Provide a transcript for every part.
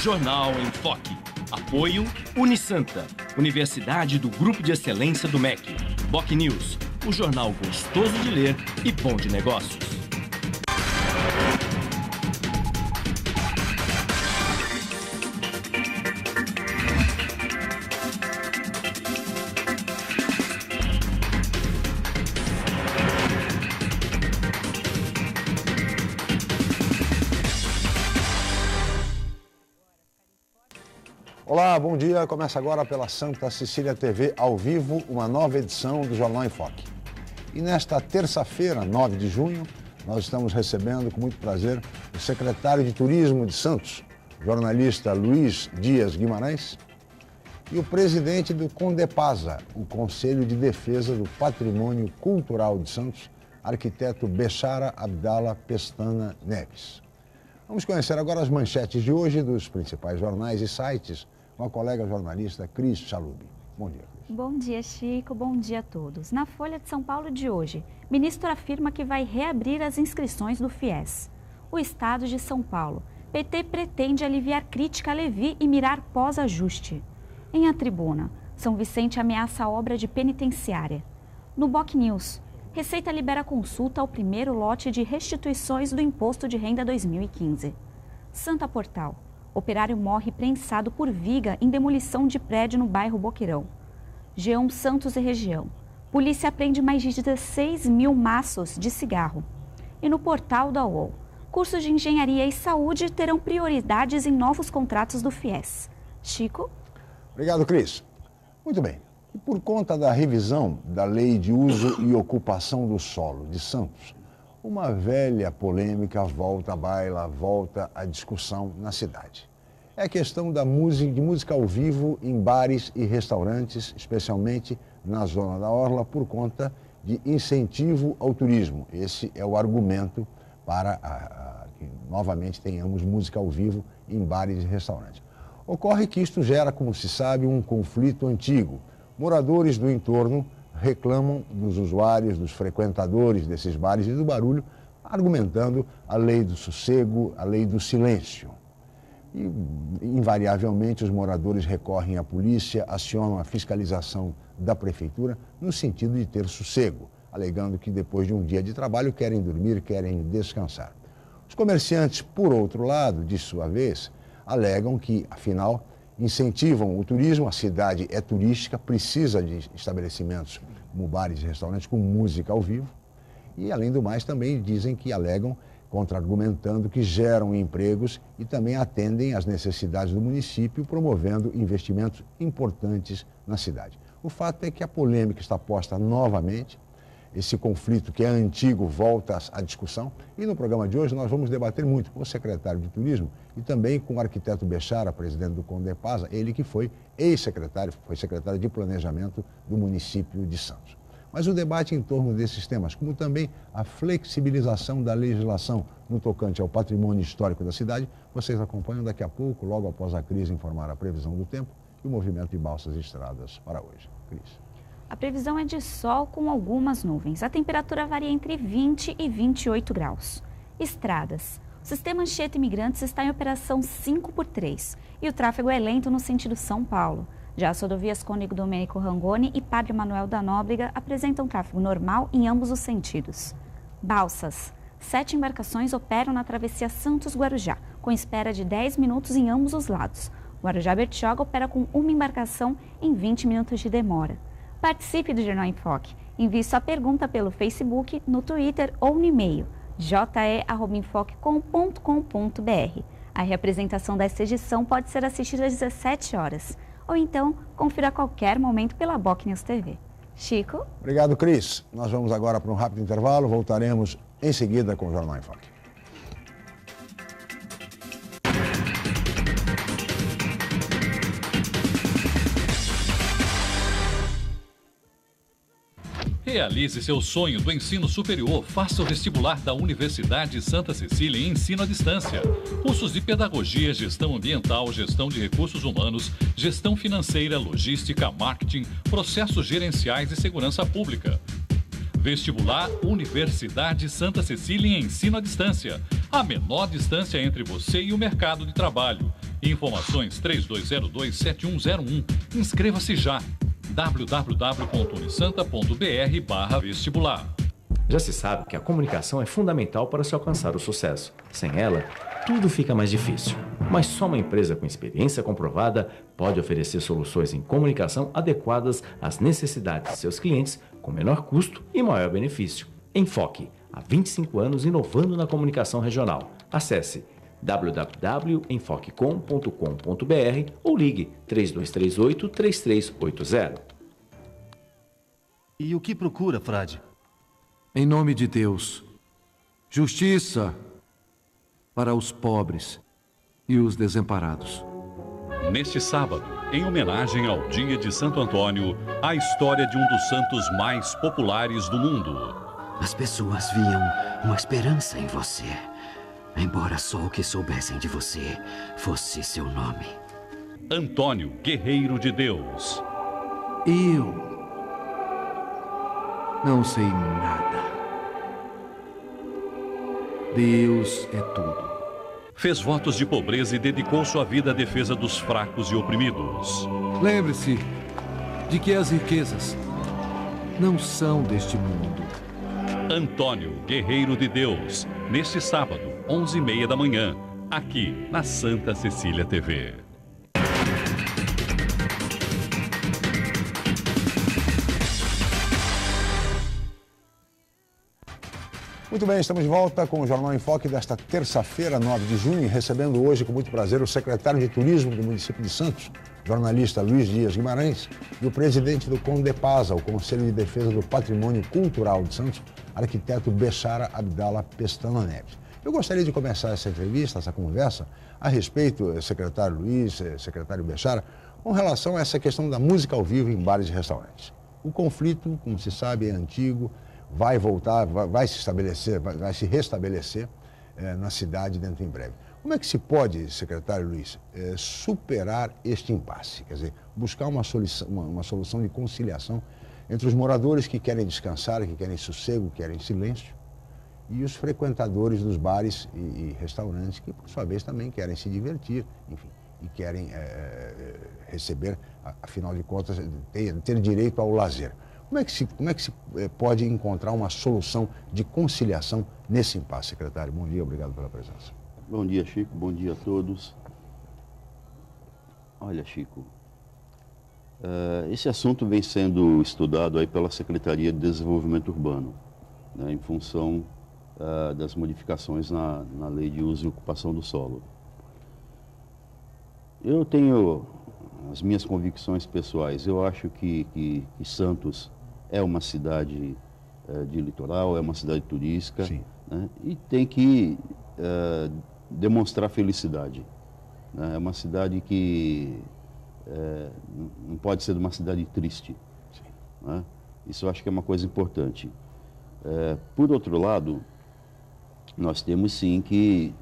Jornal em Foque. Apoio Unisanta, Universidade do Grupo de Excelência do MEC. Boc News, o jornal gostoso de ler e bom de negócios. Olá, bom dia. Começa agora pela Santa Cecília TV, ao vivo, uma nova edição do Jornal em Foque. E nesta terça-feira, 9 de junho, nós estamos recebendo com muito prazer o secretário de Turismo de Santos, jornalista Luiz Dias Guimarães, e o presidente do CONDEPASA, o Conselho de Defesa do Patrimônio Cultural de Santos, arquiteto Bechara Abdala Pestana Neves. Vamos conhecer agora as manchetes de hoje dos principais jornais e sites com a colega jornalista Cris Chalubi. Bom dia, Cris. Bom dia, Chico. Bom dia a todos. Na Folha de São Paulo de hoje, ministro afirma que vai reabrir as inscrições do FIES. O Estado de São Paulo. PT pretende aliviar crítica a Levi e mirar pós-ajuste. Em A Tribuna, São Vicente ameaça a obra de penitenciária. No Boc News, Receita libera consulta ao primeiro lote de restituições do Imposto de Renda 2015. Santa Portal. Operário morre prensado por viga em demolição de prédio no bairro Boqueirão. G1 Santos e região. Polícia apreende mais de 16 mil maços de cigarro. E no portal da UOL. Cursos de engenharia e saúde terão prioridades em novos contratos do FIES. Chico? Obrigado, Cris. Muito bem. E por conta da revisão da Lei de Uso e Ocupação do Solo de Santos, uma velha polêmica volta à baila, volta à discussão na cidade. É a questão de música ao vivo em bares e restaurantes, especialmente na zona da Orla, por conta de incentivo ao turismo. Esse é o argumento para que novamente tenhamos música ao vivo em bares e restaurantes. Ocorre que isto gera, como se sabe, um conflito antigo. Moradores do entorno reclamam dos usuários, dos frequentadores desses bares e do barulho, argumentando a lei do sossego, a lei do silêncio. E, invariavelmente, os moradores recorrem à polícia, acionam a fiscalização da prefeitura no sentido de ter sossego, alegando que depois de um dia de trabalho querem dormir, querem descansar. Os comerciantes, por outro lado, de sua vez, alegam que, afinal, incentivam o turismo, a cidade é turística, precisa de estabelecimentos como bares e restaurantes com música ao vivo. E, além do mais, também dizem que alegam, contra-argumentando, que geram empregos e também atendem às necessidades do município, promovendo investimentos importantes na cidade. O fato é que a polêmica está posta novamente, esse conflito que é antigo volta à discussão, e no programa de hoje nós vamos debater muito com o secretário de Turismo e também com o arquiteto Bechara, presidente do CONDEPASA, ele que foi ex-secretário, foi secretário de Planejamento do município de Santos. Mas o debate em torno desses temas, como também a flexibilização da legislação no tocante ao patrimônio histórico da cidade, vocês acompanham daqui a pouco, logo após a Cris informar a previsão do tempo e o movimento de balsas e estradas para hoje. Cris. A previsão é de sol com algumas nuvens. A temperatura varia entre 20 e 28 graus. Estradas. O sistema Anchieta Imigrantes está em operação 5x3 e o tráfego é lento no sentido São Paulo. Já as rodovias Cônego Domênico Rangoni e Padre Manuel da Nóbrega apresentam tráfego normal em ambos os sentidos. Balsas. 7 embarcações operam na travessia Santos-Guarujá, com espera de 10 minutos em ambos os lados. Guarujá-Bertioga opera com uma embarcação em 20 minutos de demora. Participe do Jornal em Foque. Envie sua pergunta pelo Facebook, no Twitter ou no e-mail je@enfoque.com.br. A reapresentação desta edição pode ser assistida às 17 horas. Ou então, confira a qualquer momento pela Boc News TV. Chico? Obrigado, Cris. Nós vamos agora para um rápido intervalo. Voltaremos em seguida com o Jornal em Foque. Realize seu sonho do ensino superior. Faça o vestibular da Universidade Santa Cecília em ensino à distância. Cursos de pedagogia, gestão ambiental, gestão de recursos humanos, gestão financeira, logística, marketing, processos gerenciais e segurança pública. Vestibular Universidade Santa Cecília em ensino à distância. A menor distância entre você e o mercado de trabalho. Informações 3202-7101. Inscreva-se já. www.unisanta.br/vestibular. Já se sabe que a comunicação é fundamental para se alcançar o sucesso. Sem ela, tudo fica mais difícil. Mas só uma empresa com experiência comprovada pode oferecer soluções em comunicação adequadas às necessidades de seus clientes, com menor custo e maior benefício. Enfoque, há 25 anos inovando na comunicação regional. Acesse www.enfoquecom.com.br ou ligue 3238-3380. E o que procura, frade? Em nome de Deus, justiça para os pobres e os desamparados. Neste sábado, em homenagem ao Dia de Santo Antônio, a história de um dos santos mais populares do mundo. As pessoas viam uma esperança em você, embora só o que soubessem de você fosse seu nome. Antônio, guerreiro de Deus. Eu não sei nada. Deus é tudo. Fez votos de pobreza e dedicou sua vida à defesa dos fracos e oprimidos. Lembre-se de que as riquezas não são deste mundo. Antônio, guerreiro de Deus, neste sábado, 11h30 da manhã, aqui na Santa Cecília TV. Muito bem, estamos de volta com o Jornal em Foque desta terça-feira, 9 de junho, recebendo hoje com muito prazer o secretário de Turismo do município de Santos, jornalista Luiz Dias Guimarães, e o presidente do CONDEPASA, o Conselho de Defesa do Patrimônio Cultural de Santos, arquiteto Bechara Abdala Pestana Neves. Eu gostaria de começar essa entrevista, essa conversa, a respeito, secretário Luiz, secretário Bechara, com relação a essa questão da música ao vivo em bares e restaurantes. O conflito, como se sabe, é antigo, vai voltar, vai se estabelecer, vai se restabelecer na cidade dentro em breve. Como é que se pode, secretário Luiz, superar este impasse? Quer dizer, buscar uma solução de conciliação entre os moradores que querem descansar, que querem sossego, que querem silêncio, e os frequentadores dos bares e restaurantes que, por sua vez, também querem se divertir, enfim, e querem receber, afinal de contas, ter direito ao lazer. Como é que se pode encontrar uma solução de conciliação nesse impasse, secretário? Bom dia, obrigado pela presença. Bom dia, Chico. Bom dia a todos. Olha, Chico, esse assunto vem sendo estudado aí pela Secretaria de Desenvolvimento Urbano, né, em função das modificações na Lei de Uso e Ocupação do Solo. Eu tenho as minhas convicções pessoais. Eu acho que Santos é uma cidade de litoral, é uma cidade turística, né, e tem que demonstrar felicidade, né? É uma cidade que não pode ser uma cidade triste, né? Isso eu acho que é uma coisa importante. Por outro lado, nós temos sim que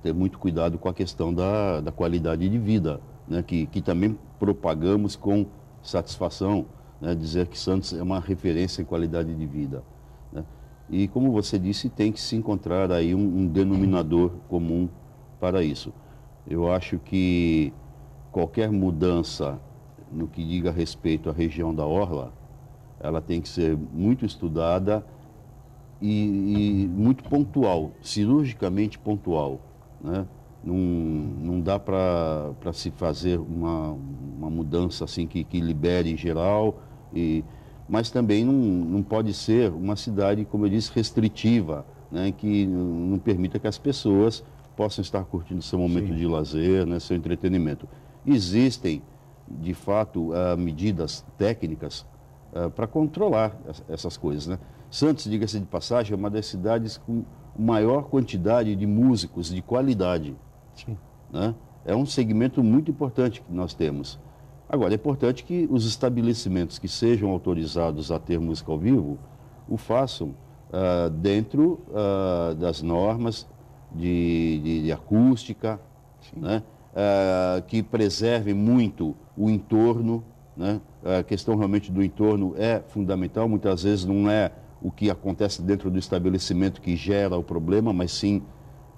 ter muito cuidado com a questão da qualidade de vida, né? Que também propagamos com satisfação, né? Dizer que Santos é uma referência em qualidade de vida, né? E como você disse, tem que se encontrar aí um denominador comum para isso. Eu acho que qualquer mudança no que diga respeito à região da Orla, ela tem que ser muito estudada e muito pontual, cirurgicamente pontual, né? Não dá para se fazer uma mudança assim que libere geral, mas também não pode ser uma cidade, como eu disse, restritiva, né? Que não permita que as pessoas possam estar curtindo seu momento de lazer, né? Seu entretenimento. Existem, de fato, medidas técnicas para controlar essas coisas, né? Santos, diga-se de passagem, é uma das cidades com maior quantidade de músicos de qualidade. Né? É um segmento muito importante que nós temos. Agora, é importante que os estabelecimentos que sejam autorizados a ter música ao vivo o façam dentro das normas de acústica, né? Que preservem muito o entorno, né? A questão realmente do entorno é fundamental. Muitas vezes não é o que acontece dentro do estabelecimento que gera o problema, mas sim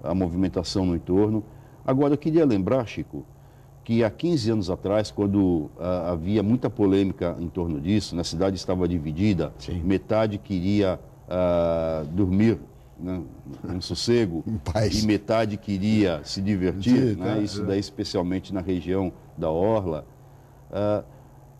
a movimentação no entorno. Agora, eu queria lembrar, Chico, que há 15 anos atrás, quando havia muita polêmica em torno disso, a cidade estava dividida, Sim. metade queria dormir, né, em sossego, em paz, e metade queria se divertir, Sim, né, isso daí especialmente na região da Orla.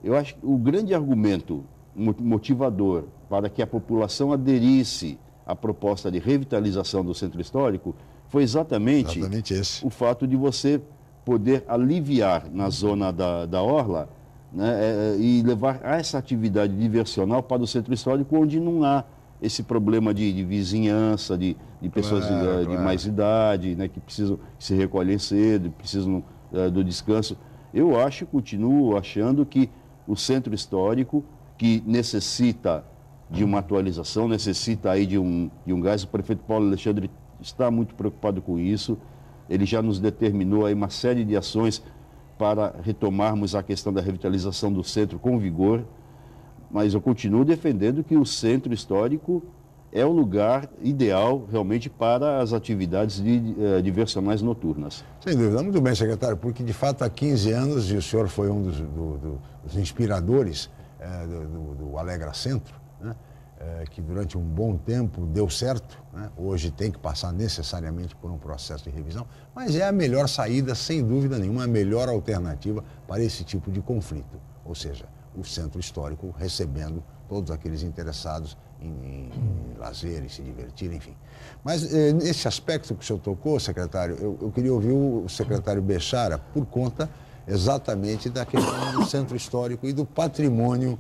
Eu acho que o grande argumento motivador para que a população aderisse à proposta de revitalização do centro histórico foi exatamente esse. O fato de você poder aliviar na zona da Orla, né, e levar essa atividade diversional para o centro histórico, onde não há esse problema de vizinhança, de pessoas de mais idade, né, que precisam se recolher cedo, precisam do descanso. Eu continuo achando que o centro histórico, que necessita de uma atualização, necessita aí de um gás. O prefeito Paulo Alexandre está muito preocupado com isso. Ele já nos determinou aí uma série de ações para retomarmos a questão da revitalização do centro com vigor, mas eu continuo defendendo que o centro histórico é o lugar ideal realmente para as atividades diversionais noturnas. Sem dúvida. Muito bem, secretário, porque de fato há 15 anos, e o senhor foi um dos inspiradores do Alegra Centro, né? Que durante um bom tempo deu certo, né? Hoje tem que passar necessariamente por um processo de revisão, mas é a melhor saída, sem dúvida nenhuma, a melhor alternativa para esse tipo de conflito. Ou seja, o centro histórico recebendo todos aqueles interessados em lazer, em se divertir, enfim. Mas nesse aspecto que o senhor tocou, secretário, eu queria ouvir o secretário Bechara por conta exatamente da questão do centro histórico e do patrimônio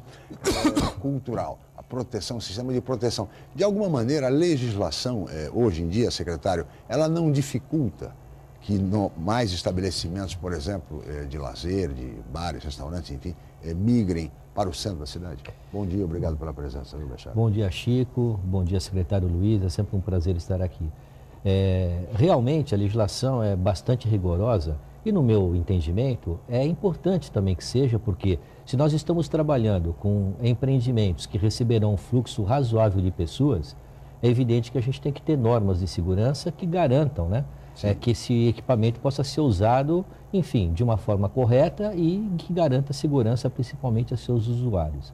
cultural. A proteção, o sistema de proteção. De alguma maneira, a legislação, hoje em dia, secretário, ela não dificulta que mais estabelecimentos, por exemplo, de lazer, de bares, restaurantes, enfim, migrem para o centro da cidade. Bom dia, obrigado pela presença, viu, Bechara? Bom dia, Chico. Bom dia, secretário Luiz. É sempre um prazer estar aqui. Realmente, a legislação é bastante rigorosa e, no meu entendimento, é importante também que seja, porque se nós estamos trabalhando com empreendimentos que receberão um fluxo razoável de pessoas, é evidente que a gente tem que ter normas de segurança que garantam, né? Que esse equipamento possa ser usado, enfim, de uma forma correta e que garanta segurança principalmente a seus usuários.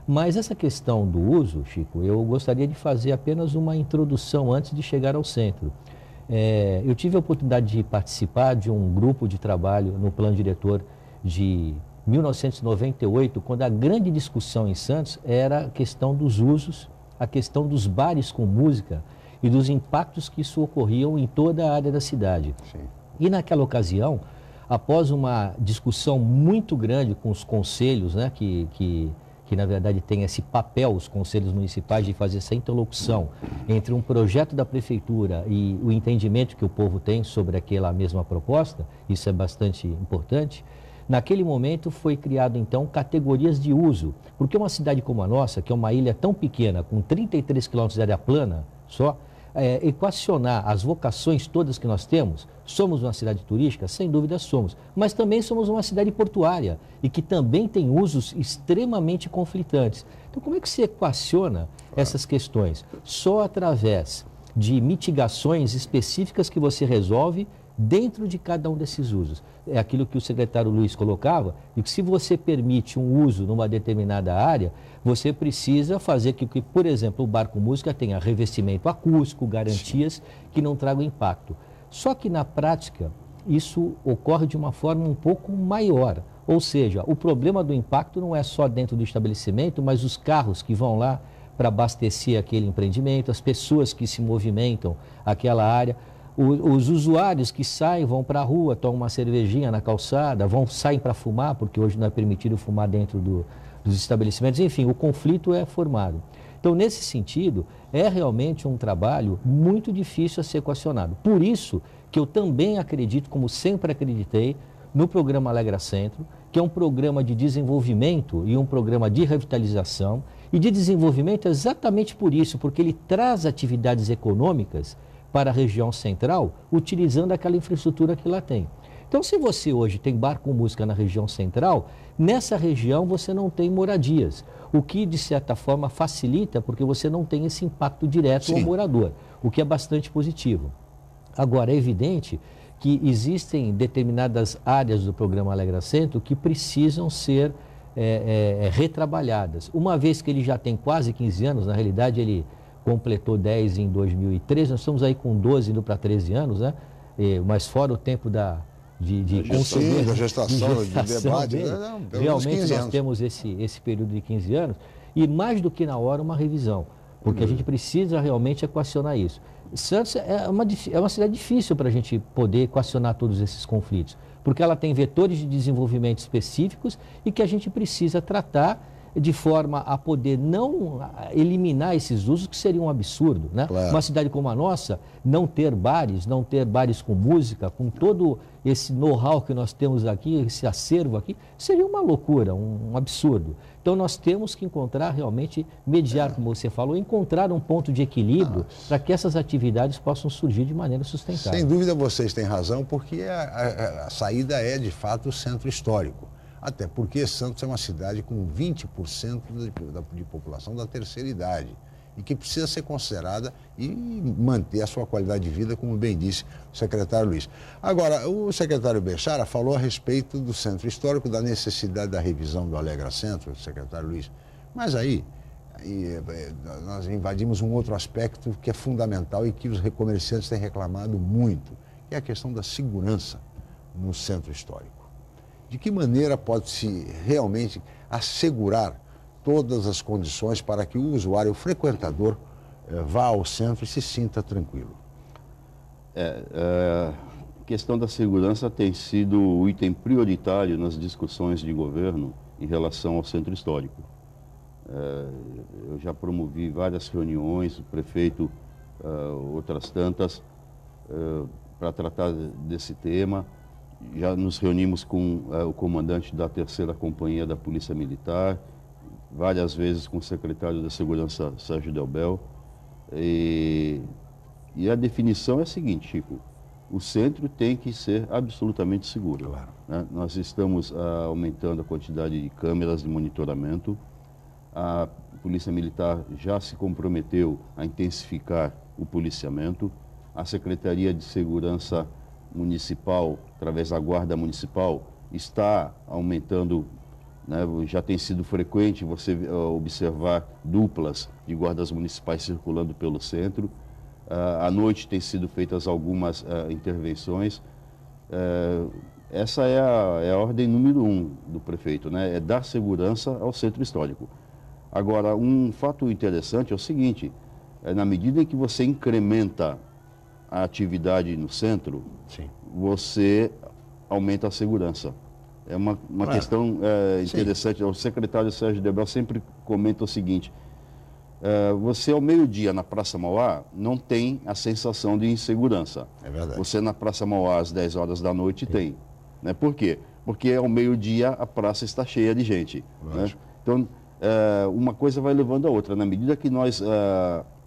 Mas essa questão do uso, Chico, eu gostaria de fazer apenas uma introdução antes de chegar ao centro. Eu tive a oportunidade de participar de um grupo de trabalho no plano diretor de 1998, quando a grande discussão em Santos era a questão dos usos, a questão dos bares com música e dos impactos que isso ocorriam em toda a área da cidade. Sim. E naquela ocasião, após uma discussão muito grande com os conselhos, né, que na verdade tem esse papel, os conselhos municipais, de fazer essa interlocução entre um projeto da prefeitura e o entendimento que o povo tem sobre aquela mesma proposta, isso é bastante importante. Naquele momento foi criado então categorias de uso, porque uma cidade como a nossa, que é uma ilha tão pequena, com 33 quilômetros de área plana só, equacionar as vocações todas que nós temos, somos uma cidade turística? Sem dúvida somos, mas também somos uma cidade portuária e que também tem usos extremamente conflitantes. Então, como é que se equaciona essas questões? Só através de mitigações específicas que você resolve dentro de cada um desses usos. É aquilo que o secretário Luiz colocava, e que se você permite um uso numa determinada área, você precisa fazer que, por exemplo, o bar com música tenha revestimento acústico, garantias que não tragam impacto. Só que na prática, isso ocorre de uma forma um pouco maior. Ou seja, o problema do impacto não é só dentro do estabelecimento, mas os carros que vão lá para abastecer aquele empreendimento, as pessoas que se movimentam aquela área, os usuários que saem, vão para a rua, tomam uma cervejinha na calçada, saem para fumar, porque hoje não é permitido fumar dentro dos estabelecimentos. Enfim, o conflito é formado. Então, nesse sentido, é realmente um trabalho muito difícil a ser equacionado. Por isso que eu também acredito, como sempre acreditei, no programa Alegra Centro, que é um programa de desenvolvimento e um programa de revitalização. E de desenvolvimento exatamente por isso, porque ele traz atividades econômicas para a região central, utilizando aquela infraestrutura que lá tem. Então, se você hoje tem bar com música na região central, nessa região você não tem moradias, o que, de certa forma, facilita, porque você não tem esse impacto direto ao morador, o que é bastante positivo. Agora, é evidente que existem determinadas áreas do programa Alegra Centro que precisam ser retrabalhadas. Uma vez que ele já tem quase 15 anos, na realidade ele completou 10 em 2013, nós estamos aí com 12 indo para 13 anos, né? Mas fora o tempo de gestação, de debate, dele, realmente nós temos esse período de 15 anos e mais do que na hora uma revisão, porque a gente precisa realmente equacionar isso. Santos é uma cidade difícil para a gente poder equacionar todos esses conflitos, porque ela tem vetores de desenvolvimento específicos e que a gente precisa tratar de forma a poder não eliminar esses usos, que seria um absurdo, né? Claro. Uma cidade como a nossa, não ter bares com música, com todo esse know-how que nós temos aqui, esse acervo aqui, seria uma loucura, um absurdo. Então nós temos que encontrar realmente, mediar, como você falou, encontrar um ponto de equilíbrio para que essas atividades possam surgir de maneira sustentável. Sem dúvida vocês têm razão, porque a saída é de fato o centro histórico. Até porque Santos é uma cidade com 20% de população da terceira idade e que precisa ser considerada e manter a sua qualidade de vida, como bem disse o secretário Luiz. Agora, o secretário Bechara falou a respeito do centro histórico, da necessidade da revisão do Alegra Centro, o secretário Luiz. Mas aí nós invadimos um outro aspecto que é fundamental e que os comerciantes têm reclamado muito, que é a questão da segurança no centro histórico. De que maneira pode-se realmente assegurar todas as condições para que o usuário, o frequentador, vá ao centro e se sinta tranquilo? A questão da segurança tem sido o item prioritário nas discussões de governo em relação ao centro histórico. Eu já promovi várias reuniões, o prefeito, outras tantas, para tratar desse tema. Já nos reunimos com o comandante da 3ª Companhia da Polícia Militar, várias vezes com o secretário da Segurança, Sérgio Delbel. E a definição é a seguinte, Chico: o centro tem que ser absolutamente seguro. Claro. Né? Nós estamos aumentando a quantidade de câmeras de monitoramento. A Polícia Militar já se comprometeu a intensificar o policiamento. A Secretaria de Segurança Municipal, através da Guarda Municipal, está aumentando, né? Já tem sido frequente você observar duplas de guardas municipais circulando pelo centro. À noite tem sido feitas algumas intervenções. Essa é a ordem número 1 do prefeito, né? É dar segurança ao centro histórico. Agora, um fato interessante é o seguinte: na medida em que você incrementa a atividade no centro, sim, você aumenta a segurança. É uma questão interessante. O secretário Sérgio Delbel sempre comenta o seguinte: você ao meio-dia na Praça Mauá não tem a sensação de insegurança. É verdade. Você na Praça Mauá às 10 horas da noite tem. Né? Por quê? Porque ao meio-dia a praça está cheia de gente. Né? Então, uma coisa vai levando a outra. Na medida que nós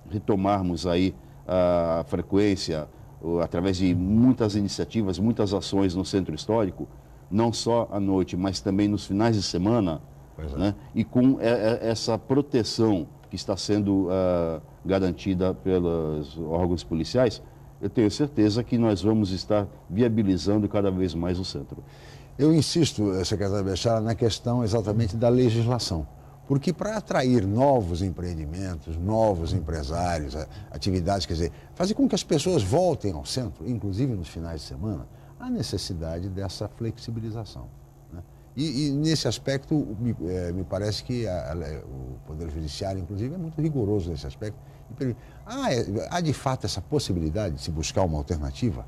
retomarmos aí a frequência, através de muitas iniciativas, muitas ações no centro histórico, não só à noite, mas também nos finais de semana, né? E com essa proteção que está sendo garantida pelos órgãos policiais, eu tenho certeza que nós vamos estar viabilizando cada vez mais o centro. Eu insisto, secretário Bechara, na questão exatamente da legislação. Porque para atrair novos empreendimentos, novos empresários, atividades, quer dizer, fazer com que as pessoas voltem ao centro, inclusive nos finais de semana, há necessidade dessa flexibilização. Né? E nesse aspecto, me parece que o Poder Judiciário, inclusive, é muito rigoroso nesse aspecto. Há de fato essa possibilidade de se buscar uma alternativa?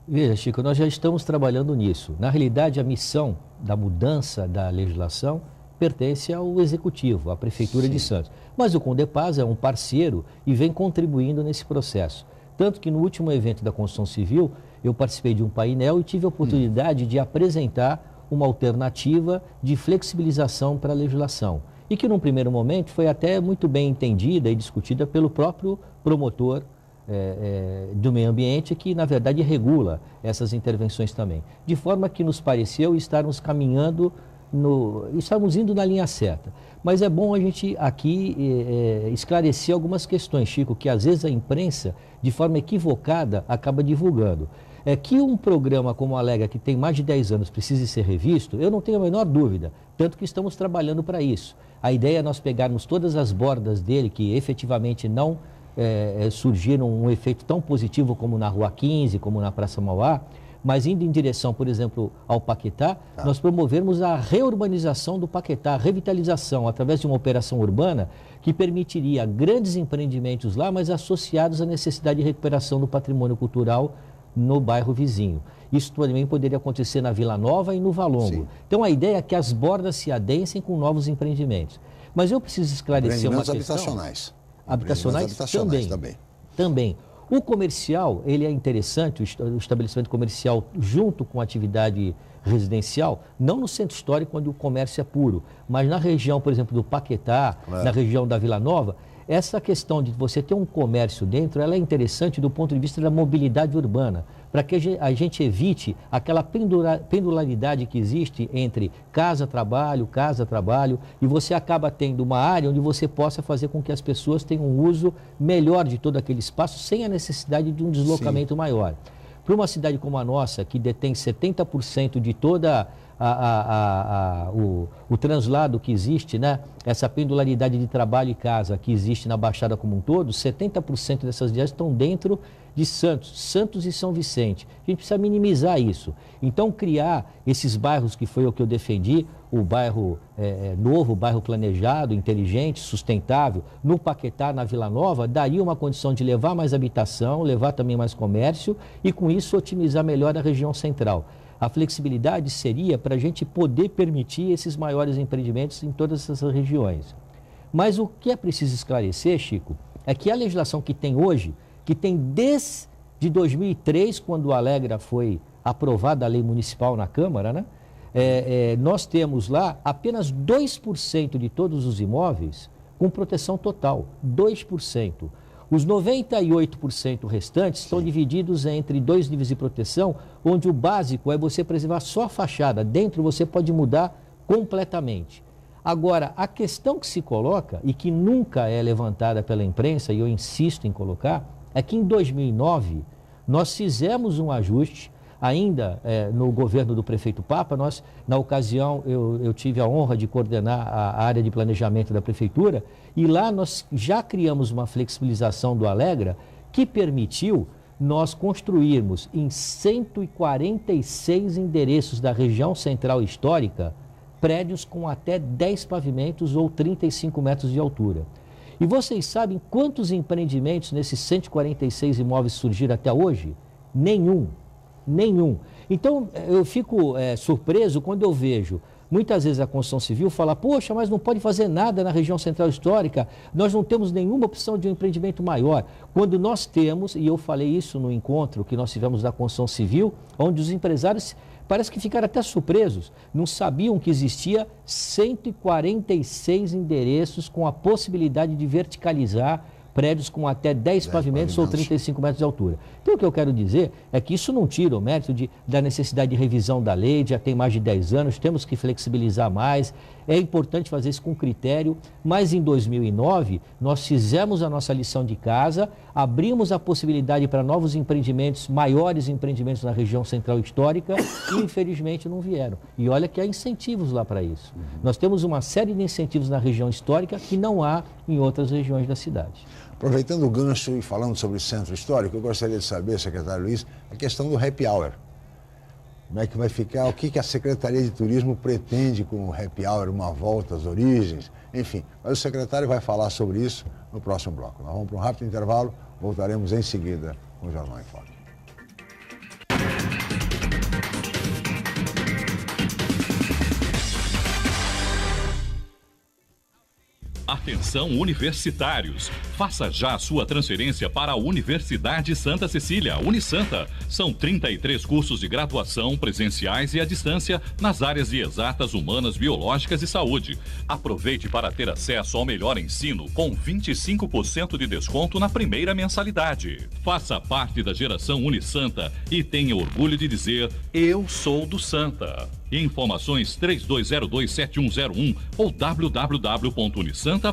Veja, Chico, nós já estamos trabalhando nisso. Na realidade, a missão da mudança da legislação pertence ao Executivo, à Prefeitura Sim. de Santos. Mas o Condepasa é um parceiro e vem contribuindo nesse processo. Tanto que no último evento da Construção Civil, eu participei de um painel e tive a oportunidade de apresentar uma alternativa de flexibilização para a legislação. E que num primeiro momento foi até muito bem entendida e discutida pelo próprio promotor do meio ambiente, que na verdade regula essas intervenções também. De forma que nos pareceu estarmos caminhando estamos indo na linha certa. Mas é bom a gente aqui esclarecer algumas questões, Chico, que às vezes a imprensa, de forma equivocada, acaba divulgando. Que um programa como a Alega, que tem mais de 10 anos, precise ser revisto, eu não tenho a menor dúvida, tanto que estamos trabalhando para isso. A ideia é nós pegarmos todas as bordas dele, que efetivamente não surgiram um efeito tão positivo como na Rua 15, como na Praça Mauá, mas indo em direção, por exemplo, ao Paquetá, nós promovermos a reurbanização do Paquetá, a revitalização, através de uma operação urbana que permitiria grandes empreendimentos lá, mas associados à necessidade de recuperação do patrimônio cultural no bairro vizinho. Isso também poderia acontecer na Vila Nova e no Valongo. Sim. Então, a ideia é que as bordas se adensem com novos empreendimentos. Mas eu preciso esclarecer uma questão... habitacionais. Habitacionais também. O comercial, ele é interessante, o estabelecimento comercial junto com a atividade residencial, não no centro histórico onde o comércio é puro, mas na região, por exemplo, do Paquetá, na região da Vila Nova, essa questão de você ter um comércio dentro, ela é interessante do ponto de vista da mobilidade urbana, para que a gente evite aquela pendularidade que existe entre casa-trabalho, e você acaba tendo uma área onde você possa fazer com que as pessoas tenham um uso melhor de todo aquele espaço, sem a necessidade de um deslocamento maior. Para uma cidade como a nossa, que detém 70% de toda o translado que existe, né? Essa pendularidade de trabalho e casa que existe na Baixada como um todo, 70% dessas viagens estão dentro de Santos e São Vicente. A gente precisa minimizar isso. Então, criar esses bairros que foi o que eu defendi, o bairro novo, o bairro planejado, inteligente, sustentável, no Paquetá, na Vila Nova, daria uma condição de levar mais habitação, levar também mais comércio e, com isso, otimizar melhor a região central. A flexibilidade seria para a gente poder permitir esses maiores empreendimentos em todas essas regiões. Mas o que é preciso esclarecer, Chico, é que a legislação que tem hoje, que tem desde 2003, quando a Alegra foi aprovada a lei municipal na Câmara, né? Nós temos lá apenas 2% de todos os imóveis com proteção total, 2%. Os 98% restantes estão divididos entre 2 níveis de proteção, onde o básico é você preservar só a fachada. Dentro você pode mudar completamente. Agora, a questão que se coloca, e que nunca é levantada pela imprensa, e eu insisto em colocar, é que em 2009 nós fizemos um ajuste, ainda no governo do prefeito Papa. Nós, na ocasião, eu tive a honra de coordenar a área de planejamento da prefeitura, e lá nós já criamos uma flexibilização do Alegra que permitiu nós construirmos em 146 endereços da região central histórica prédios com até 10 pavimentos ou 35 metros de altura. E vocês sabem quantos empreendimentos nesses 146 imóveis surgiram até hoje? Nenhum. Então, eu fico surpreso quando eu vejo, muitas vezes, a construção civil falar: poxa, mas não pode fazer nada na região central histórica, nós não temos nenhuma opção de um empreendimento maior. Quando nós temos, e eu falei isso no encontro que nós tivemos da construção civil, onde os empresários parece que ficaram até surpresos, não sabiam que existia 146 endereços com a possibilidade de verticalizar prédios com até 10 pavimentos ou 35 metros de altura. Então, o que eu quero dizer é que isso não tira o mérito da necessidade de revisão da lei, já tem mais de 10 anos, temos que flexibilizar mais, é importante fazer isso com critério, mas em 2009 nós fizemos a nossa lição de casa, abrimos a possibilidade para novos empreendimentos, maiores empreendimentos na região central histórica, e infelizmente não vieram. E olha que há incentivos lá para isso. Nós temos uma série de incentivos na região histórica que não há em outras regiões da cidade. Aproveitando o gancho e falando sobre o centro histórico, eu gostaria de saber, secretário Luiz, a questão do happy hour. Como é que vai ficar? O que a Secretaria de Turismo pretende com o happy hour, uma volta às origens? Enfim, mas o secretário vai falar sobre isso no próximo bloco. Nós vamos para um rápido intervalo, voltaremos em seguida com o Jornal em Foque. Atenção, universitários! Faça já a sua transferência para a Universidade Santa Cecília, Unisanta. São 33 cursos de graduação presenciais e à distância nas áreas de exatas, humanas, biológicas e saúde. Aproveite para ter acesso ao melhor ensino com 25% de desconto na primeira mensalidade. Faça parte da geração Unisanta e tenha orgulho de dizer: eu sou do Santa. Informações 3202-7101 ou www.unisanta.br.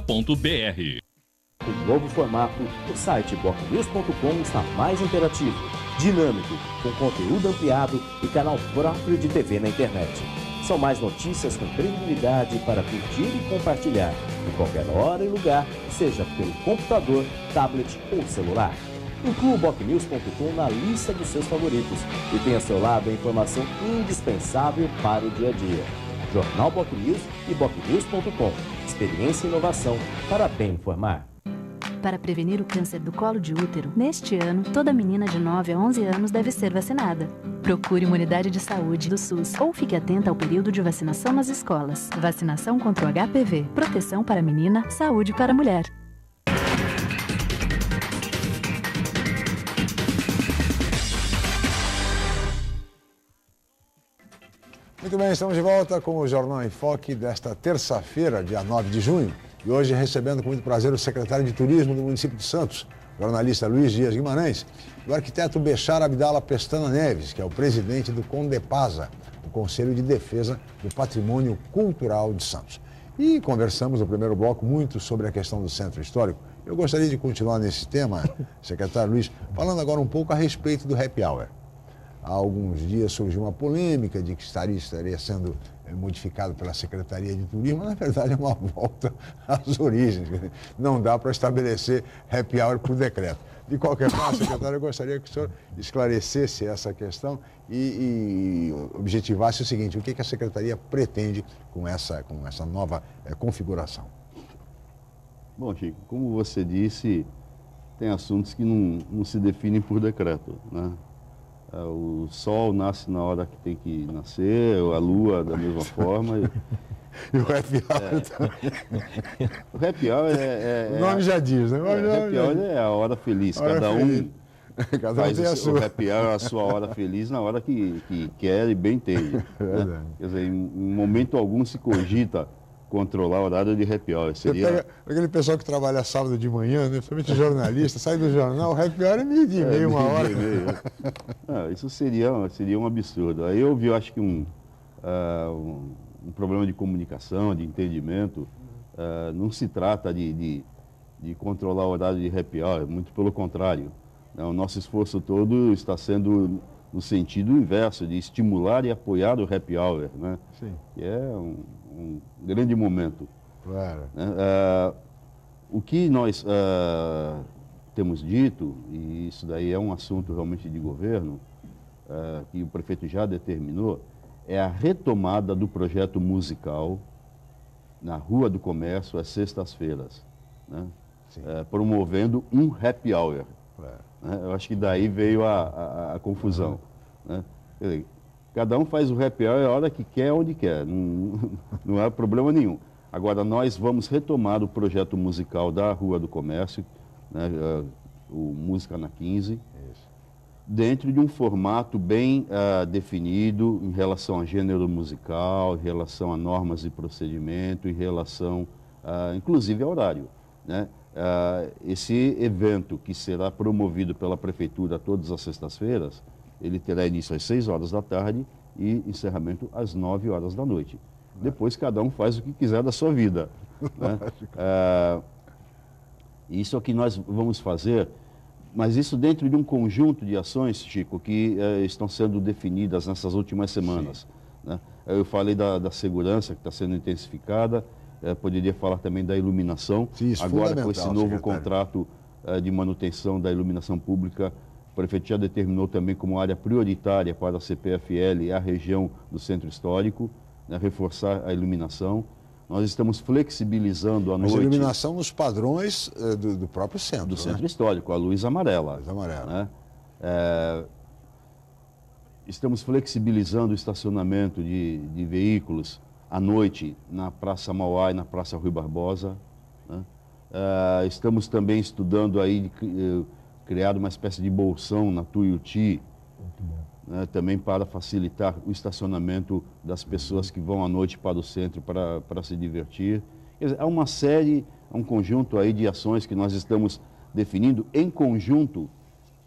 O novo formato, o site bocnews.com está mais interativo. dinâmico, com conteúdo ampliado e canal próprio de TV na internet. São mais notícias com credibilidade para curtir e compartilhar, em qualquer hora e lugar, seja pelo computador, tablet ou celular. Inclua o BocNews.com na lista dos seus favoritos e tenha ao seu lado a informação indispensável para o dia a dia. Jornal BocNews e BocNews.com. Experiência e inovação para bem informar. Para prevenir o câncer do colo de útero, neste ano, toda menina de 9 a 11 anos deve ser vacinada. Procure uma unidade de saúde do SUS ou fique atenta ao período de vacinação nas escolas. Vacinação contra o HPV. Proteção para a menina, saúde para a mulher. Muito bem, estamos de volta com o Jornal em Foque desta terça-feira, dia 9 de junho. E hoje recebendo com muito prazer o secretário de Turismo do município de Santos, o jornalista Luiz Dias Guimarães, e o arquiteto Bechar Abdala Pestana Neves, que é o presidente do CONDEPASA, o Conselho de Defesa do Patrimônio Cultural de Santos. E conversamos no primeiro bloco muito sobre a questão do centro histórico. Eu gostaria de continuar nesse tema, secretário Luiz, falando agora um pouco a respeito do happy hour. Há alguns dias surgiu uma polêmica de que estaria sendo modificado pela Secretaria de Turismo, mas na verdade é uma volta às origens. Não dá para estabelecer happy hour por decreto. De qualquer forma, secretário, eu gostaria que o senhor esclarecesse essa questão e objetivasse o seguinte: o que a Secretaria pretende com essa nova configuração? Bom, Chico, como você disse, tem assuntos que não se definem por decreto, né? O sol nasce na hora que tem que nascer, a lua da mesma forma. E o happy hour também. O happy hour o nome já diz, né? O happy hour é a hora feliz. Cada um faz o happy hour, a sua hora feliz, na hora que quer e bem entende. Né? Quer dizer, em momento algum se cogita controlar o horário de happy hour. Seria... Você pega aquele pessoal que trabalha sábado de manhã, né? Principalmente jornalista, sai do jornal, o happy hour é meio de meia, uma hora. Isso seria um absurdo. Aí eu vi, eu acho que um problema de comunicação, de entendimento. Não se trata de controlar o horário de happy hour, muito pelo contrário. O nosso esforço todo está sendo no sentido inverso, de estimular e apoiar o happy hour, né? Sim. Que é um grande momento. Claro. O que nós temos dito, e isso daí é um assunto realmente de governo, que o prefeito já determinou, é a retomada do projeto musical na Rua do Comércio às sextas-feiras, né? Promovendo um happy hour. Né? Eu acho que daí veio a confusão. Né? Quer dizer, cada um faz o happy hour a hora que quer, onde quer, não há problema nenhum. Agora, nós vamos retomar o projeto musical da Rua do Comércio, né, o Música na 15, dentro de um formato bem definido em relação a gênero musical, em relação a normas de procedimento, em relação, inclusive, a horário. Né? Esse evento, que será promovido pela Prefeitura todas as sextas-feiras, ele terá início às 6 horas da tarde e encerramento às 9 horas da noite. Depois cada um faz o que quiser da sua vida. Né? Isso é o que nós vamos fazer, mas isso dentro de um conjunto de ações, Chico, que estão sendo definidas nessas últimas semanas. Né? Eu falei da segurança, que está sendo intensificada, poderia falar também da iluminação. Sim, isso agora com esse novo secretário. Contrato de manutenção da iluminação pública, o prefeito já determinou também como área prioritária para a CPFL a região do Centro Histórico, né, reforçar a iluminação. Nós estamos flexibilizando a noite... Mas iluminação nos padrões do próprio centro. Do Centro Histórico, a luz amarela. Luz amarela. Né? Estamos flexibilizando o estacionamento de veículos à noite na Praça Mauá e na Praça Rui Barbosa. Né? Estamos também estudando aí criar uma espécie de bolsão na Tuiuti, né, também para facilitar o estacionamento das pessoas que vão à noite para o centro para se divertir. Quer dizer, há uma série, um conjunto aí de ações que nós estamos definindo em conjunto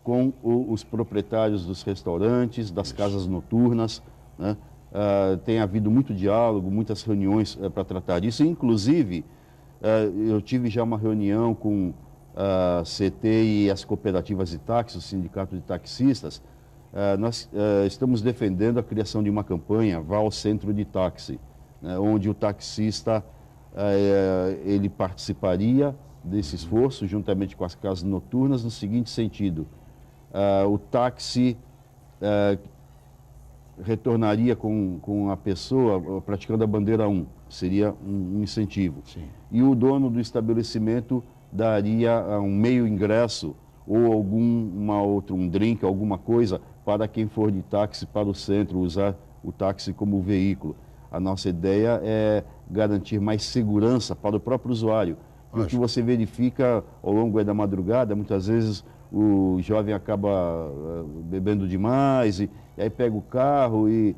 com os proprietários dos restaurantes, das casas noturnas. Né? Tem havido muito diálogo, muitas reuniões para tratar disso. Inclusive, eu tive já uma reunião com a CT e as cooperativas de táxi, o sindicato de taxistas, nós estamos defendendo a criação de uma campanha, Vá ao Centro de Táxi, né, onde o taxista ele participaria desse esforço, juntamente com as casas noturnas, no seguinte sentido: o táxi retornaria com a pessoa praticando a bandeira 1, seria um incentivo. Sim. E o dono do estabelecimento daria um meio ingresso ou um drink, alguma coisa, para quem for de táxi para o centro, usar o táxi como veículo. A nossa ideia é garantir mais segurança para o próprio usuário. O que você verifica ao longo da madrugada, muitas vezes o jovem acaba bebendo demais e aí pega o carro e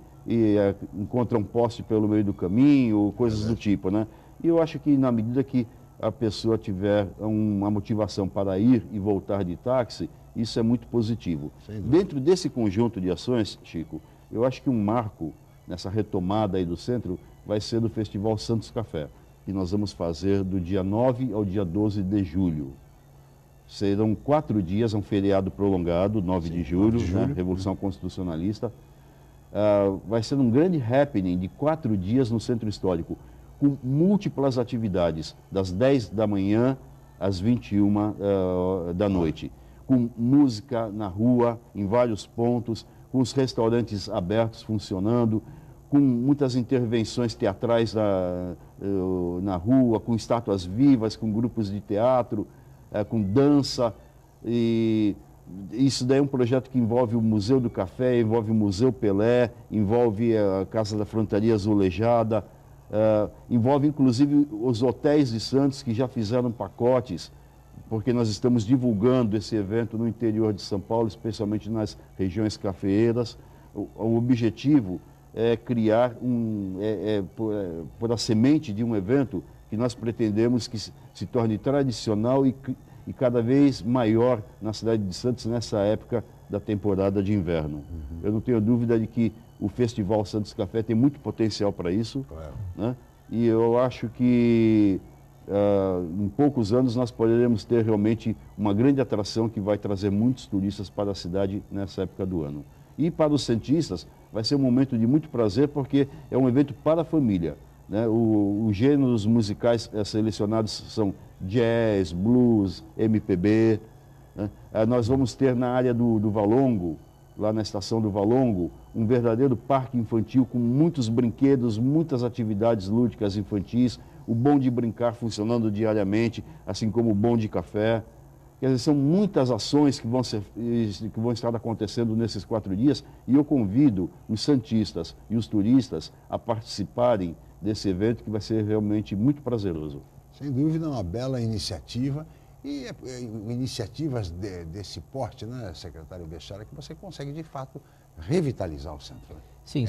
encontra um poste pelo meio do caminho, coisas do tipo, né? E eu acho que na medida que a pessoa tiver uma motivação para ir e voltar de táxi, isso é muito positivo. Dentro desse conjunto de ações, Chico, eu acho que um marco nessa retomada aí do centro vai ser do Festival Santos Café, que nós vamos fazer do dia 9 ao dia 12 de julho. Serão 4 dias, um feriado prolongado, 9 de julho, né? Revolução Constitucionalista. Vai ser um grande happening de 4 dias no Centro Histórico, com múltiplas atividades, das 10 da manhã às 21 da noite, com música na rua, em vários pontos, com os restaurantes abertos funcionando, com muitas intervenções teatrais na rua, com estátuas vivas, com grupos de teatro, com dança. E isso daí é um projeto que envolve o Museu do Café, envolve o Museu Pelé, envolve a Casa da Frontaria Azulejada, envolve inclusive os hotéis de Santos, que já fizeram pacotes, porque nós estamos divulgando esse evento no interior de São Paulo, especialmente nas regiões cafeeiras. O objetivo é criar por a semente de um evento que nós pretendemos que se torne tradicional e cada vez maior na cidade de Santos nessa época da temporada de inverno. Eu não tenho dúvida de que o Festival Santos Café tem muito potencial para isso, né? E eu acho que em poucos anos nós poderemos ter realmente uma grande atração que vai trazer muitos turistas para a cidade nessa época do ano. E para os santistas vai ser um momento de muito prazer, porque é um evento para a família, né? Os gêneros musicais selecionados são jazz, blues, MPB, né? Nós vamos ter na área do Valongo, lá na estação do Valongo, um verdadeiro parque infantil com muitos brinquedos, muitas atividades lúdicas infantis, o Bom de Brincar funcionando diariamente, assim como o Bom de Café. Quer dizer, são muitas ações que vão estar acontecendo nesses 4 dias, e eu convido os santistas e os turistas a participarem desse evento, que vai ser realmente muito prazeroso. Sem dúvida, uma bela iniciativa. E iniciativas desse porte, né, secretário Bechara, que você consegue, de fato, revitalizar o centro. Sim,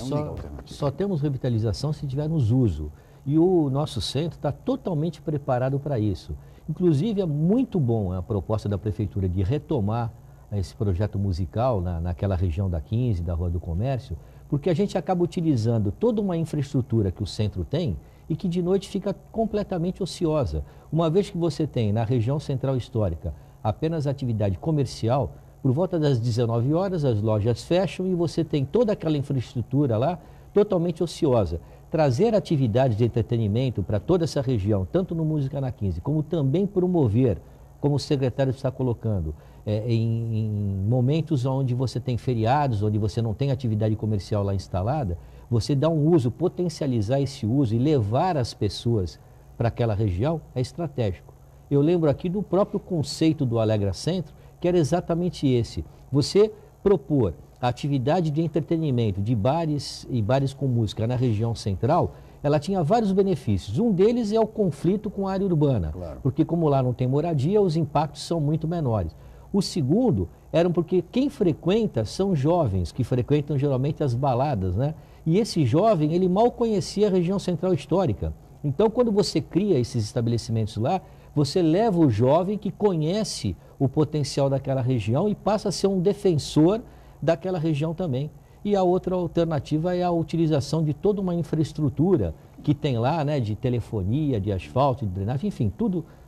só temos revitalização se tivermos uso. E o nosso centro está totalmente preparado para isso. Inclusive, é muito bom a proposta da Prefeitura de retomar esse projeto musical naquela região da 15, da Rua do Comércio, porque a gente acaba utilizando toda uma infraestrutura que o centro tem e que de noite fica completamente ociosa. Uma vez que você tem na região central histórica apenas atividade comercial, por volta das 19 horas as lojas fecham e você tem toda aquela infraestrutura lá totalmente ociosa. Trazer atividades de entretenimento para toda essa região, tanto no Música na 15, como também promover, como o secretário está colocando, em momentos onde você tem feriados, onde você não tem atividade comercial lá instalada, você dá um uso, potencializar esse uso e levar as pessoas para aquela região é estratégico. Eu lembro aqui do próprio conceito do Alegra Centro, que era exatamente esse. Você propor a atividade de entretenimento de bares e bares com música na região central, ela tinha vários benefícios. Um deles é o conflito com a área urbana, porque como lá não tem moradia, os impactos são muito menores. O segundo era porque quem frequenta são jovens, que frequentam geralmente as baladas, né? E esse jovem, ele mal conhecia a região central histórica. Então, quando você cria esses estabelecimentos lá, você leva o jovem que conhece o potencial daquela região e passa a ser um defensor daquela região também. E a outra alternativa é a utilização de toda uma infraestrutura que tem lá, né, de telefonia, de asfalto, de drenagem, enfim,